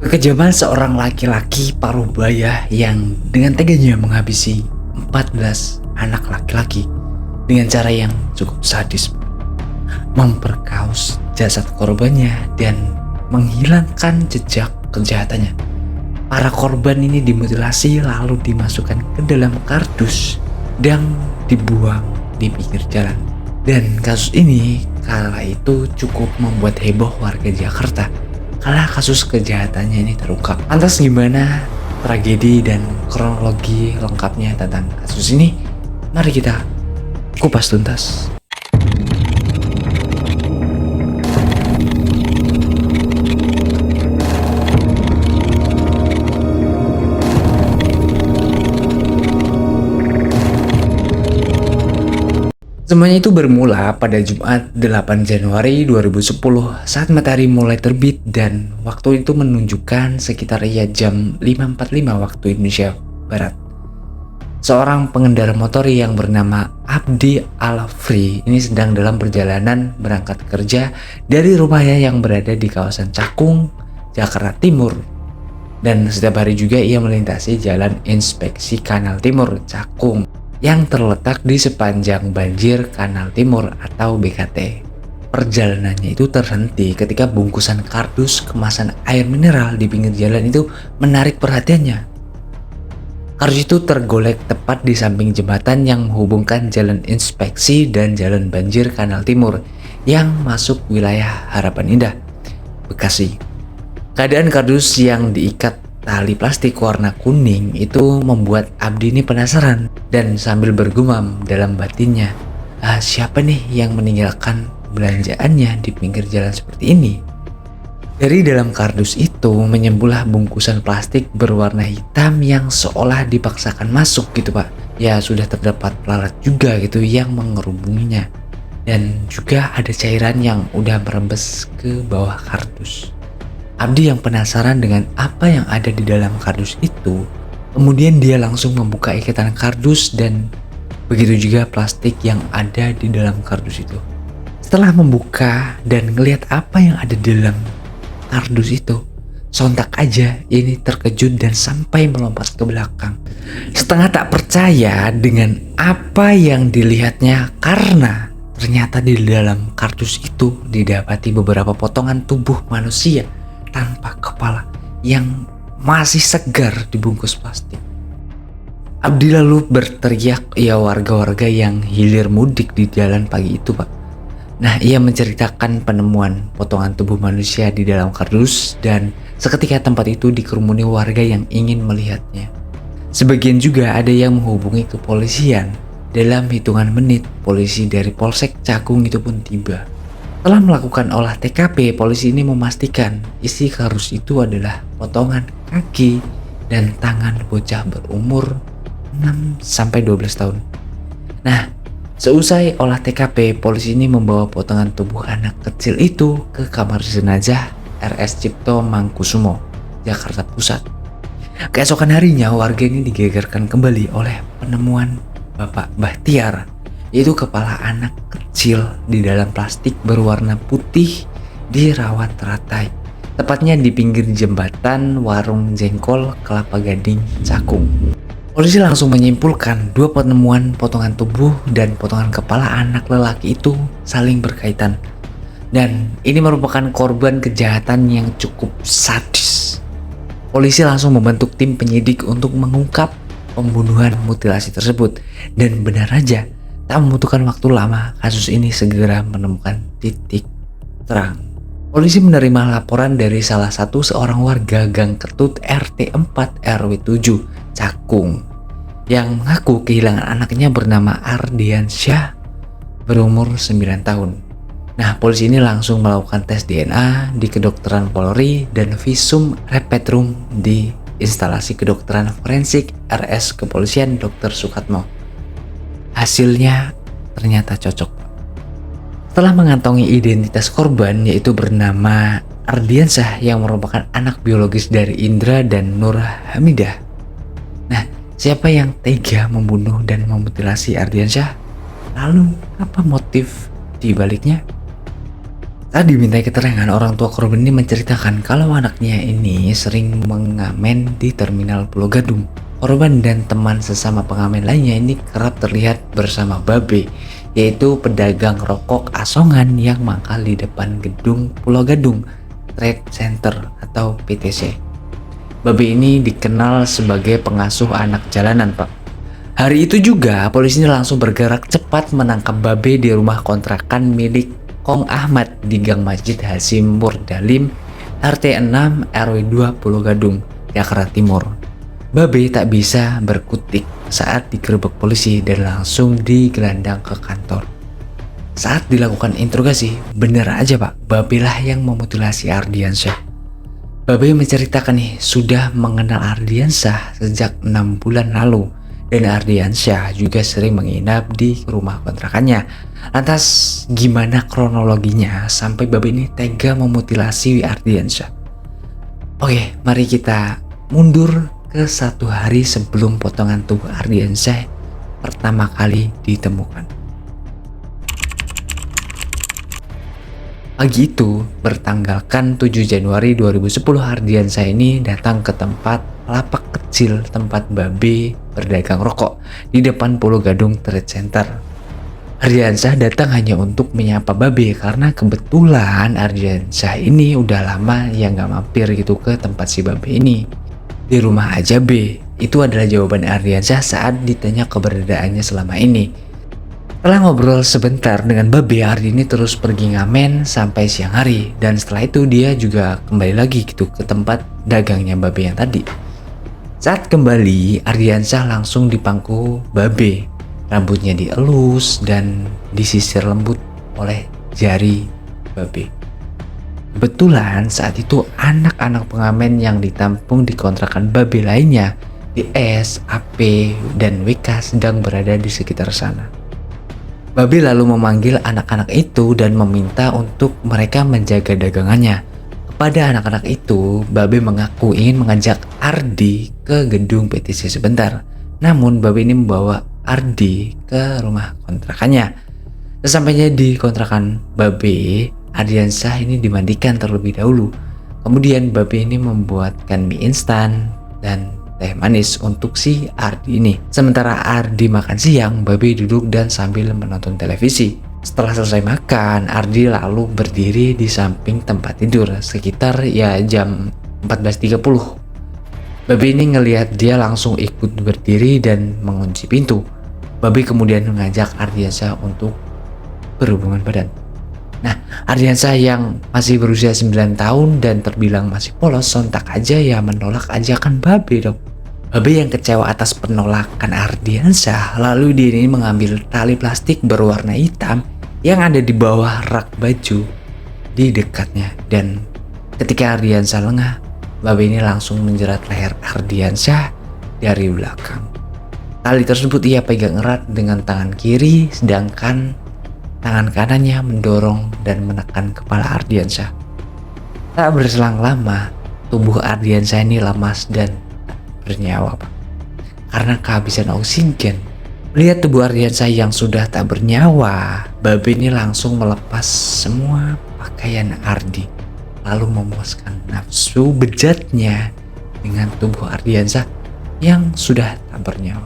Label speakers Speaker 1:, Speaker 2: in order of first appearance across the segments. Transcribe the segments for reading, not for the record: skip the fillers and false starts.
Speaker 1: Kekejaman seorang laki-laki paruh baya yang dengan teganya menghabisi 14 anak laki-laki dengan cara yang cukup sadis, memperkaus jasad korbannya dan menghilangkan jejak kejahatannya. Para korban ini dimutilasi lalu dimasukkan ke dalam kardus dan dibuang di pinggir jalan. Dan kasus ini kala itu cukup membuat heboh warga Jakarta kala kasus kejahatannya ini terungkap. Lantas gimana tragedi dan kronologi lengkapnya tentang kasus ini? Mari kita kupas tuntas. Semuanya itu bermula pada Jumat 8 Januari 2010 saat matahari mulai terbit dan waktu itu menunjukkan sekitar jam 5.45 waktu Indonesia Barat. Seorang pengendara motor yang bernama Abdi Alfri ini sedang dalam perjalanan berangkat kerja dari rumahnya yang berada di kawasan Cakung, Jakarta Timur. Dan setiap hari juga ia melintasi Jalan Inspeksi Kanal Timur Cakung yang terletak di sepanjang banjir Kanal Timur atau BKT. Perjalanannya itu terhenti ketika bungkusan kardus kemasan air mineral di pinggir jalan itu menarik perhatiannya. Kardus itu tergolek tepat di samping jembatan yang menghubungkan Jalan Inspeksi dan Jalan Banjir Kanal Timur yang masuk wilayah Harapan Indah, Bekasi. Keadaan kardus yang diikat tali plastik warna kuning itu membuat Abdi ini penasaran dan sambil bergumam dalam batinnya, siapa nih yang meninggalkan belanjaannya di pinggir jalan seperti ini? Dari dalam kardus itu menyembullah bungkusan plastik berwarna hitam yang seolah dipaksakan masuk gitu pak. Ya sudah terdapat lalat juga gitu yang mengerubunginya. Dan juga ada cairan yang udah merembes ke bawah kardus. Abdi yang penasaran dengan apa yang ada di dalam kardus itu, kemudian dia langsung membuka ikatan kardus dan begitu juga plastik yang ada di dalam kardus itu. Setelah membuka dan ngelihat apa yang ada di dalam kardus itu, sontak aja ini terkejut dan sampai melompat ke belakang. Setengah tak percaya dengan apa yang dilihatnya karena ternyata di dalam kardus itu didapati beberapa potongan tubuh manusia tanpa kepala yang masih segar dibungkus plastik. Abdi lalu berteriak warga-warga yang hilir mudik di jalan pagi itu pak. Nah ia menceritakan penemuan potongan tubuh manusia di dalam kardus dan seketika tempat itu dikerumuni warga yang ingin melihatnya. Sebagian juga ada yang menghubungi kepolisian. Dalam hitungan menit polisi dari Polsek Cakung itu pun tiba. Setelah melakukan olah TKP, polisi ini memastikan isi kardus itu adalah potongan kaki dan tangan bocah berumur 6-12 tahun. Nah, seusai olah TKP, polisi ini membawa potongan tubuh anak kecil itu ke kamar jenazah RS Cipto Mangkusumo, Jakarta Pusat. Keesokan harinya, warga ini digegerkan kembali oleh penemuan Bapak Bahtiar, yaitu kepala anak kecil di dalam plastik berwarna putih dirawat teratai, tepatnya di pinggir jembatan Warung Jengkol Kelapa Gading Cakung. Polisi langsung menyimpulkan dua penemuan potongan tubuh dan potongan kepala anak lelaki itu saling berkaitan, dan ini merupakan korban kejahatan yang cukup sadis. Polisi langsung membentuk tim penyidik untuk mengungkap pembunuhan mutilasi tersebut, dan benar aja tak membutuhkan waktu lama, kasus ini segera menemukan titik terang. Polisi menerima laporan dari salah satu seorang warga Gang Ketut RT 4 RW 7 Cakung yang mengaku kehilangan anaknya bernama Ardiansyah berumur 9 tahun. Nah, polisi ini langsung melakukan tes DNA di kedokteran Polri dan visum repetrum di instalasi kedokteran forensik RS Kepolisian Dr. Sukatmo. Hasilnya ternyata cocok. Setelah mengantongi identitas korban yaitu bernama Ardiansyah yang merupakan anak biologis dari Indra dan Nur Hamidah. Nah, siapa yang tega membunuh dan memutilasi Ardiansyah? Lalu apa motif di baliknya? Saat dimintai keterangan, orang tua korban ini menceritakan kalau anaknya ini sering mengamen di terminal Pulau Gadung. Korban dan teman sesama pengamen lainnya ini kerap terlihat bersama Babe, yaitu pedagang rokok asongan yang mangkal di depan gedung Pulau Gadung Trade Center atau PTC. Babe ini dikenal sebagai pengasuh anak jalanan, Pak. Hari itu juga polisi langsung bergerak cepat menangkap Babe di rumah kontrakan milik Kong Ahmad di Gang Masjid Hasim Murdalim, RT 6 RW 2 Pulau Gadung, Jakarta Timur. Babe tak bisa berkutik saat digerebek polisi dan langsung digelandang ke kantor. Saat dilakukan interogasi, bener aja Pak, Babe lah yang memutilasi Ardiansyah. Babe menceritakan nih sudah mengenal Ardiansyah sejak 6 bulan lalu dan Ardiansyah juga sering menginap di rumah kontrakannya. Lantas gimana kronologinya sampai Babe ini tega memutilasi Ardiansyah? Oke, mari kita mundur ke 1 hari sebelum potongan tubuh Ardiansyah pertama kali ditemukan. Pagi itu, bertanggalkan 7 Januari 2010, Ardiansyah ini datang ke tempat lapak kecil tempat Babe berdagang rokok di depan Pulau Gadung Trade Center. Ardiansyah datang hanya untuk menyapa Babe karena kebetulan Ardiansyah ini udah lama ya nggak mampir gitu ke tempat si Babe ini. Di rumah aja Be, itu adalah jawaban Ardiansyah saat ditanya keberadaannya selama ini. Setelah ngobrol sebentar dengan Babe, Ardi ini terus pergi ngamen sampai siang hari dan setelah itu dia juga kembali lagi gitu ke tempat dagangnya Babe yang tadi. Saat kembali, Ardiansyah langsung dipangku Babe. Rambutnya dielus dan disisir lembut oleh jari Babe. Kebetulan saat itu anak-anak pengamen yang ditampung di kontrakan Babe lainnya, DS, AP, dan WK sedang berada di sekitar sana. Babe lalu memanggil anak-anak itu dan meminta untuk mereka menjaga dagangannya. Kepada anak-anak itu, Babe mengaku ingin mengajak Ardi ke gedung PTC sebentar. Namun Babe ini membawa Ardi ke rumah kontrakannya. Sesampainya di kontrakan Babe, Ardiansyah ini dimandikan terlebih dahulu. Kemudian Babe ini membuatkan mie instan dan teh manis untuk si Ardi ini. Sementara Ardi makan siang, Babe duduk dan sambil menonton televisi. Setelah selesai makan, Ardi lalu berdiri di samping tempat tidur sekitar jam 14.30. Babe ini ngelihat dia langsung ikut berdiri dan mengunci pintu. Babe kemudian mengajak Ardiansyah untuk berhubungan badan. Nah, Ardiansyah yang masih berusia 9 tahun dan terbilang masih polos sontak aja menolak ajakan Babe dong. Babe yang kecewa atas penolakan Ardiansyah, lalu dia ini mengambil tali plastik berwarna hitam yang ada di bawah rak baju di dekatnya. Dan ketika Ardiansyah lengah, Babe ini langsung menjerat leher Ardiansyah dari belakang. Tali tersebut ia pegang erat dengan tangan kiri, sedangkan tangan kanannya mendorong dan menekan kepala Ardiansyah. Tak berselang lama, tubuh Ardiansyah ini lemas dan bernyawa, Pak, karena kehabisan oksigen. Melihat tubuh Ardiansyah yang sudah tak bernyawa, Babe ini langsung melepas semua pakaian Ardi, lalu memuaskan nafsu bejatnya dengan tubuh Ardiansyah yang sudah tak bernyawa.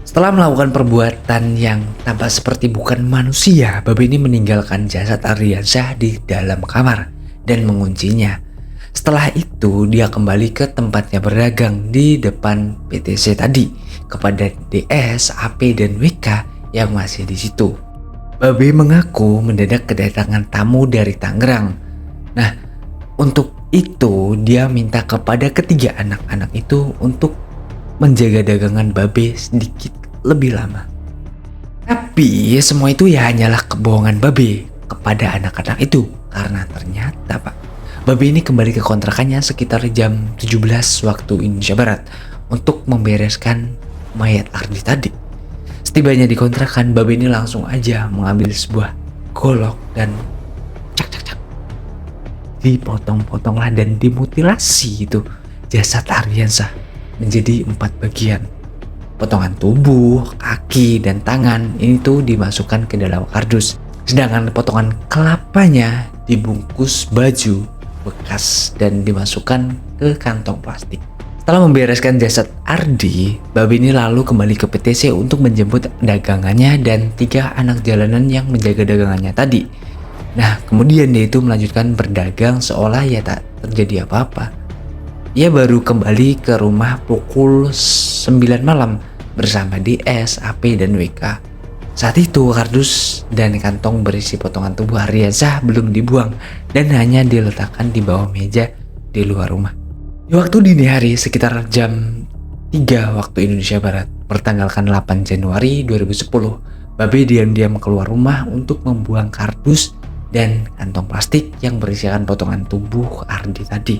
Speaker 1: Setelah melakukan perbuatan yang tampak seperti bukan manusia, Babe ini meninggalkan jasad Ardiansyah di dalam kamar dan menguncinya. Setelah itu dia kembali ke tempatnya berdagang di depan PTC tadi kepada DS, AP, dan WK yang masih di situ. Babe mengaku mendadak kedatangan tamu dari Tangerang. Nah, untuk itu dia minta kepada ketiga anak-anak itu untuk menjaga dagangan Babe sedikit lebih lama. Tapi semua itu hanyalah kebohongan Babe kepada anak-anak itu karena ternyata Pak, Babe ini kembali ke kontrakannya sekitar jam 17 waktu Indonesia Barat untuk membereskan mayat Ardi tadi. Setibanya di kontrakan, Babe ini langsung aja mengambil sebuah golok dan cak dipotong-potonglah dan dimutilasi itu jasad Ardiansyah menjadi 4 bagian. Potongan tubuh, kaki, dan tangan ini tuh dimasukkan ke dalam kardus. Sedangkan potongan kelapanya dibungkus baju bekas dan dimasukkan ke kantong plastik. Setelah membereskan jasad Ardi, Babe ini lalu kembali ke PTC untuk menjemput dagangannya dan 3 anak jalanan yang menjaga dagangannya tadi. Nah, kemudian dia itu melanjutkan berdagang seolah ya tak terjadi apa-apa. Ia baru kembali ke rumah pukul 9 malam bersama DS, AP, dan WK. Saat itu kardus dan kantong berisi potongan tubuh Ardiansyah belum dibuang dan hanya diletakkan di bawah meja di luar rumah. Di waktu dini hari sekitar jam 3 waktu Indonesia Barat, bertanggalkan 8 Januari 2010, Babe diam-diam keluar rumah untuk membuang kardus dan kantong plastik yang berisikan potongan tubuh Ardi tadi.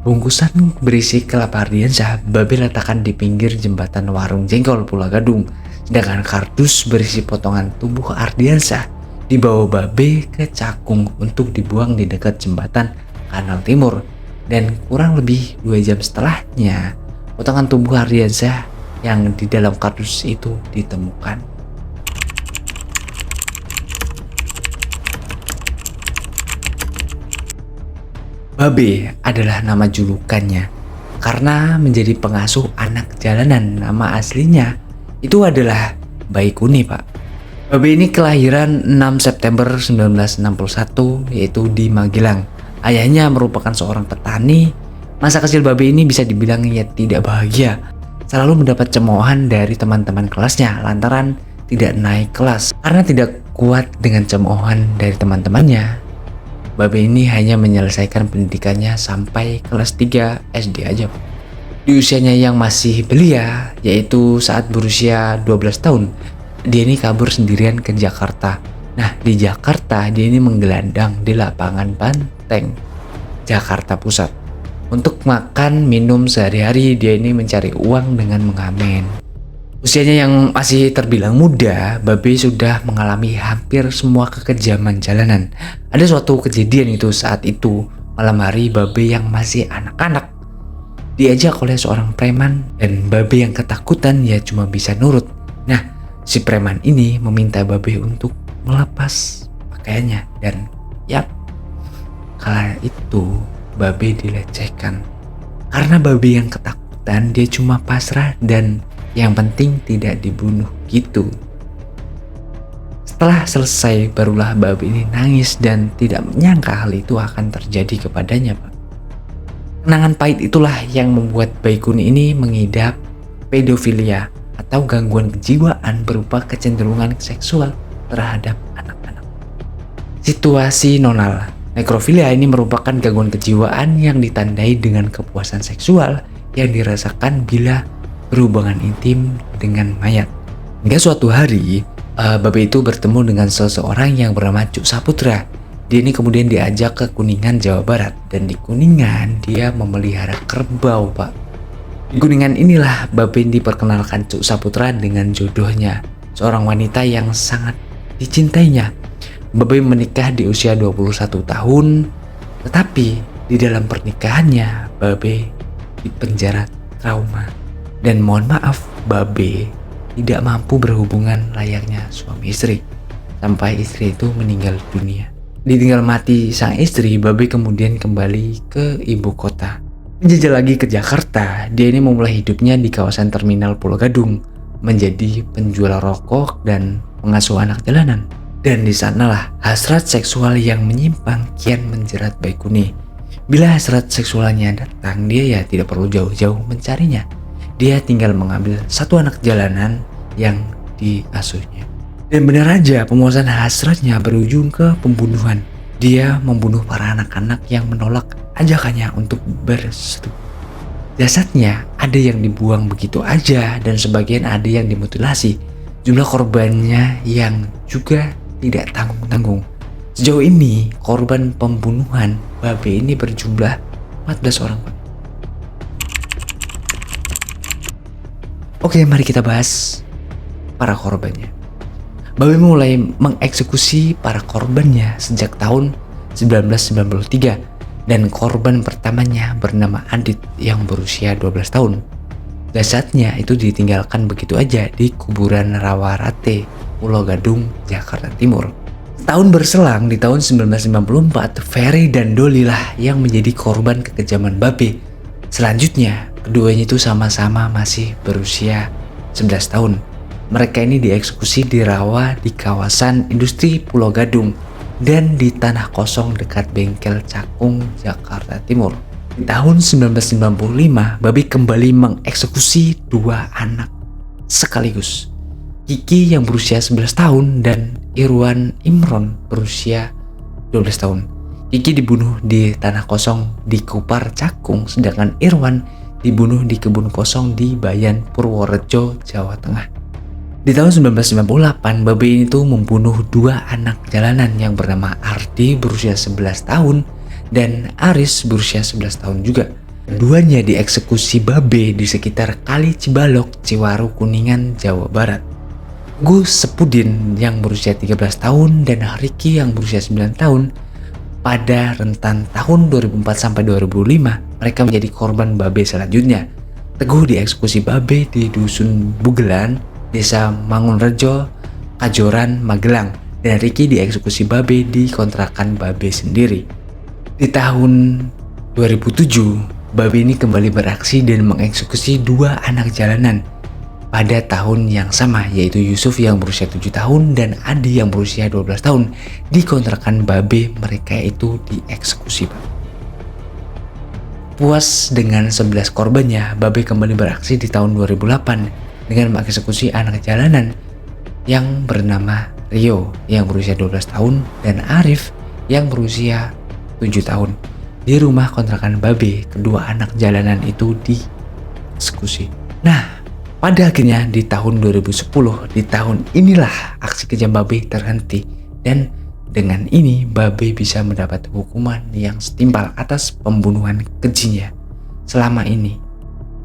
Speaker 1: Bungkusan berisi kelapa Ardiansyah Babe letakkan di pinggir jembatan warung jengkol Pulau Gadung. Sedangkan kardus berisi potongan tubuh Ardiansyah dibawa Babe ke Cakung untuk dibuang di dekat jembatan Kanal Timur. Dan kurang lebih 2 jam setelahnya, potongan tubuh Ardiansyah yang di dalam kardus itu ditemukan. Babe adalah nama julukannya karena menjadi pengasuh anak jalanan. Nama aslinya itu adalah Baikuni, Pak. Babe ini kelahiran 6 September 1961 yaitu di Magelang. Ayahnya merupakan seorang petani. Masa kecil Babe ini bisa dibilang ya tidak bahagia. Selalu mendapat cemoohan dari teman-teman kelasnya lantaran tidak naik kelas. Karena tidak kuat dengan cemoohan dari teman-temannya, Babe ini hanya menyelesaikan pendidikannya sampai kelas 3 SD aja. Di usianya yang masih belia, yaitu saat berusia 12 tahun, dia ini kabur sendirian ke Jakarta. Nah, di Jakarta dia ini menggelandang di lapangan Banteng, Jakarta Pusat. Untuk makan, minum sehari-hari dia ini mencari uang dengan mengamen. Usianya yang masih terbilang muda, Babe sudah mengalami hampir semua kekejaman jalanan. Ada suatu kejadian itu saat itu, malam hari Babe yang masih anak-anak diajak oleh seorang preman dan Babe yang ketakutan ya cuma bisa nurut. Nah, si preman ini meminta Babe untuk melepas pakaiannya dan yap, kala itu Babe dilecehkan. Karena Babe yang ketakutan, dia cuma pasrah dan yang penting tidak dibunuh gitu. Setelah selesai barulah Babe ini nangis dan tidak menyangka hal itu akan terjadi kepadanya, Pak. Kenangan pahit itulah yang membuat Baikuni ini mengidap pedofilia atau gangguan kejiwaan berupa kecenderungan seksual terhadap anak-anak. Situasi nonal. Nekrofilia ini merupakan gangguan kejiwaan yang ditandai dengan kepuasan seksual yang dirasakan bila berhubungan intim dengan mayat. Hingga suatu hari, Babe itu bertemu dengan seseorang yang bernama Cuk Saputra. Dia ini kemudian diajak ke Kuningan, Jawa Barat. Dan di Kuningan dia memelihara kerbau, Pak. Di Kuningan inilah Babe diperkenalkan Cuk Saputra dengan jodohnya, seorang wanita yang sangat dicintainya. Babe menikah di usia 21 tahun, tetapi di dalam pernikahannya Babe dipenjara trauma. Dan mohon maaf, Babe tidak mampu berhubungan layaknya suami istri sampai istri itu meninggal dunia. Ditinggal mati sang istri, Babe kemudian kembali ke ibu kota. Menjajah lagi ke Jakarta, dia ini memulai hidupnya di kawasan terminal Pulau Gadung, menjadi penjual rokok dan pengasuh anak jalanan. Dan di sanalah hasrat seksual yang menyimpang kian menjerat Baikuni. Bila hasrat seksualnya datang, dia ya tidak perlu jauh-jauh mencarinya. Dia tinggal mengambil satu anak jalanan yang diasuhnya. Dan benar aja, pemuasan hasratnya berujung ke pembunuhan. Dia membunuh para anak-anak yang menolak ajakannya untuk bersetubuh. Jasadnya ada yang dibuang begitu aja dan sebagian ada yang dimutilasi. Jumlah korbannya yang juga tidak tanggung-tanggung. Sejauh ini korban pembunuhan Babe ini berjumlah 14 orang. Oke, mari kita bahas para korbannya. Babe mulai mengeksekusi para korbannya sejak tahun 1993 dan korban pertamanya bernama Adit yang berusia 12 tahun. Jasadnya itu ditinggalkan begitu aja di kuburan Rawarate, Pulau Gadung, Jakarta Timur. Tahun berselang, di tahun 1954, Ferry dan Dolly lah yang menjadi korban kekejaman babe. Selanjutnya, keduanya itu sama-sama masih berusia 11 tahun. Mereka ini dieksekusi di rawa di kawasan industri Pulau Gadung dan di tanah kosong dekat bengkel Cakung, Jakarta Timur. Di tahun 1995, babe kembali mengeksekusi 2 anak sekaligus. Kiki yang berusia 11 tahun dan Irwan Imron berusia 12 tahun. Kiki dibunuh di tanah kosong di Kupar Cakung, sedangkan Irwan dibunuh di kebun kosong di Bayan Purworejo, Jawa Tengah. Di tahun 1998, babe ini tuh membunuh 2 anak jalanan yang bernama Ardi berusia 11 tahun dan Aris berusia 11 tahun juga. Keduanya dieksekusi babe di sekitar Kali Cibalok, Ciwaru, Kuningan, Jawa Barat. Gus Sepudin yang berusia 13 tahun dan Riki yang berusia 9 tahun. Pada rentan tahun 2004 sampai 2005, mereka menjadi korban babe selanjutnya. Teguh dieksekusi babe di Dusun Bugelan, Desa Mangunrejo, Kajoran, Magelang, dan Riki dieksekusi babe di kontrakan babe sendiri. Di tahun 2007, babe ini kembali beraksi dan mengeksekusi 2 anak jalanan. Pada tahun yang sama, yaitu Yusuf yang berusia 7 tahun dan Adi yang berusia 12 tahun di kontrakan babe mereka itu dieksekusi. Puas dengan 11 korbannya, babe kembali beraksi di tahun 2008 dengan mengeksekusi anak jalanan yang bernama Rio yang berusia 12 tahun dan Arif yang berusia 7 tahun. Di rumah kontrakan babe, kedua anak jalanan itu dieksekusi. Nah, pada akhirnya di tahun 2010, di tahun inilah aksi kejam babe terhenti dan dengan ini babe bisa mendapat hukuman yang setimpal atas pembunuhan kejinya. Selama ini,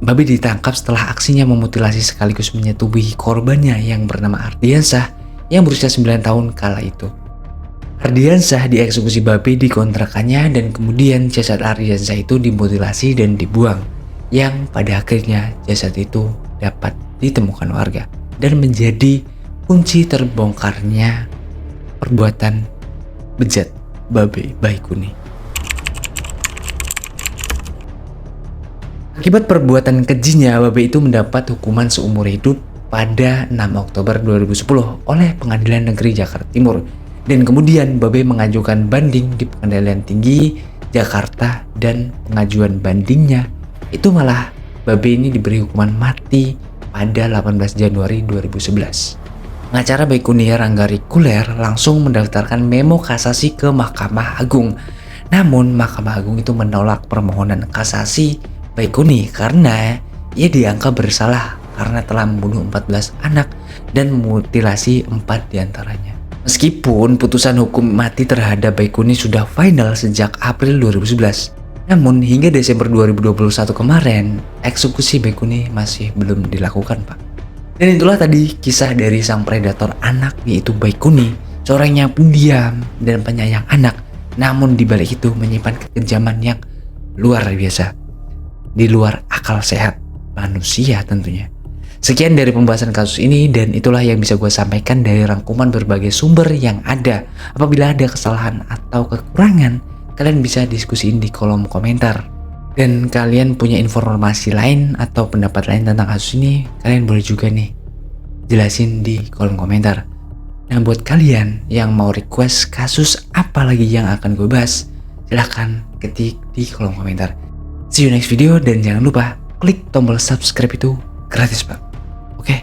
Speaker 1: babe ditangkap setelah aksinya memutilasi sekaligus menyetubuhi korbannya yang bernama Ardiansah yang berusia 9 tahun kala itu. Ardiansah dieksekusi babe di kontrakannya dan kemudian jasad Ardiansah itu dimutilasi dan dibuang, yang pada akhirnya jasad itu dapat ditemukan warga dan menjadi kunci terbongkarnya perbuatan bejat babe Baikuni. Akibat perbuatan kejinya, babe itu mendapat hukuman seumur hidup pada 6 Oktober 2010 oleh Pengadilan Negeri Jakarta Timur, dan kemudian babe mengajukan banding di Pengadilan Tinggi Jakarta dan pengajuan bandingnya itu malah babe ini diberi hukuman mati pada 18 Januari 2011. Pengacara Baikuni Rangga Rikuler langsung mendaftarkan memo kasasi ke Mahkamah Agung. Namun Mahkamah Agung itu menolak permohonan kasasi Baikuni karena ia dianggap bersalah karena telah membunuh 14 anak dan memutilasi 4 diantaranya. Meskipun putusan hukum mati terhadap Baikuni sudah final sejak April 2011, namun hingga Desember 2021 kemarin, eksekusi Baikuni masih belum dilakukan, Pak. Dan itulah tadi kisah dari sang predator anak, yaitu Baikuni, seorang yang pendiam dan penyayang anak, namun dibalik itu menyimpan kekejaman yang luar biasa, di luar akal sehat manusia tentunya. Sekian dari pembahasan kasus ini, dan itulah yang bisa gue sampaikan dari rangkuman berbagai sumber yang ada. Apabila ada kesalahan atau kekurangan, kalian bisa diskusiin di kolom komentar. Dan kalian punya informasi lain atau pendapat lain tentang kasus ini, kalian boleh juga nih jelasin di kolom komentar. Nah, buat kalian yang mau request kasus apa lagi yang akan gue bahas, silahkan ketik di kolom komentar. See you next video, dan jangan lupa klik tombol subscribe, itu gratis, Pak. Oke?